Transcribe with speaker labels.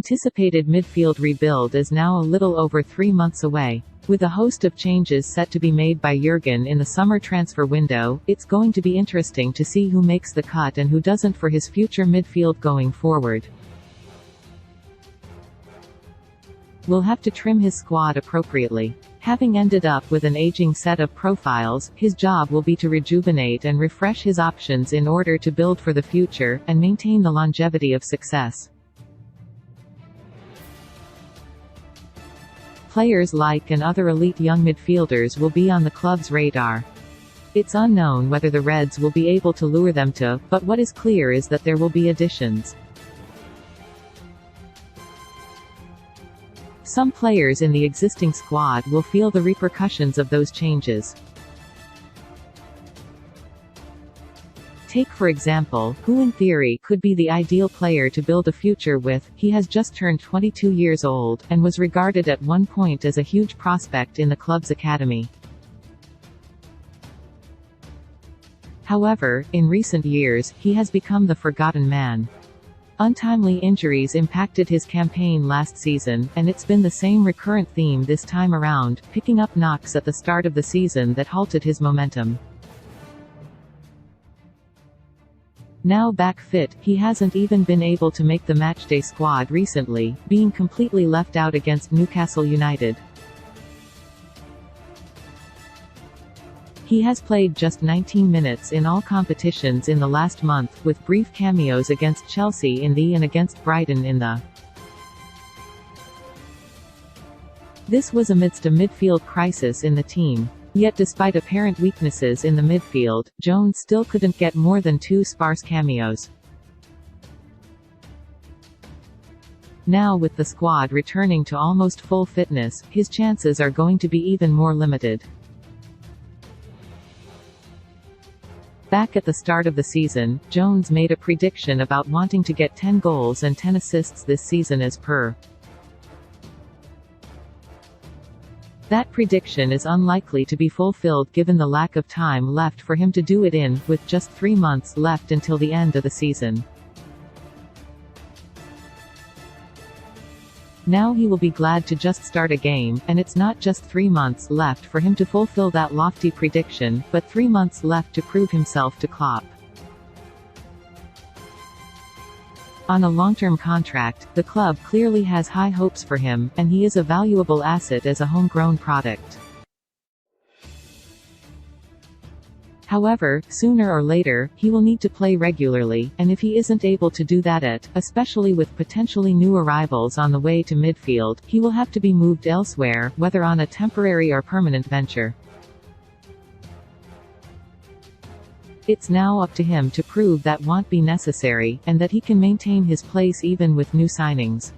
Speaker 1: anticipated midfield rebuild is now a little over 3 months away. With a host of changes set to be made by Jurgen in the summer transfer window, it's going to be interesting to see who makes the cut and who doesn't for his future midfield going forward. Will have to trim his squad appropriately. Having ended up with an aging set of profiles, his job will be to rejuvenate and refresh his options in order to build for the future, and maintain the longevity of success. Players like and other elite young midfielders will be on the club's radar. It's unknown whether the Reds will be able to lure them to, but what is clear is that there will be additions. Some players in the existing squad will feel the repercussions of those changes. Take for example, who in theory could be the ideal player to build a future with. He has just turned 22 years old, and was regarded at one point as a huge prospect in the club's academy. However, in recent years, he has become the forgotten man. Untimely injuries impacted his campaign last season, and it's been the same recurrent theme this time around, picking up knocks at the start of the season that halted his momentum. Now back fit, he hasn't even been able to make the matchday squad recently, being completely left out against Newcastle United. He has played just 19 minutes in all competitions in the last month, with brief cameos against Chelsea in the and against Brighton in the. This was amidst a midfield crisis in the team. Yet despite apparent weaknesses in the midfield, Jones still couldn't get more than 2 sparse cameos. Now with the squad returning to almost full fitness, his chances are going to be even more limited. Back at the start of the season, Jones made a prediction about wanting to get 10 goals and 10 assists this season as per. That prediction is unlikely to be fulfilled given the lack of time left for him to do it in, with just 3 months left until the end of the season. Now he will be glad to just start a game, and it's not just 3 months left for him to fulfill that lofty prediction, but 3 months left to prove himself to Klopp. On a long-term contract, the club clearly has high hopes for him, and he is a valuable asset as a homegrown product. However, sooner or later, he will need to play regularly, and if he isn't able to do that especially with potentially new arrivals on the way to midfield, he will have to be moved elsewhere, whether on a temporary or permanent venture. It's now up to him to prove that won't be necessary, and that he can maintain his place even with new signings.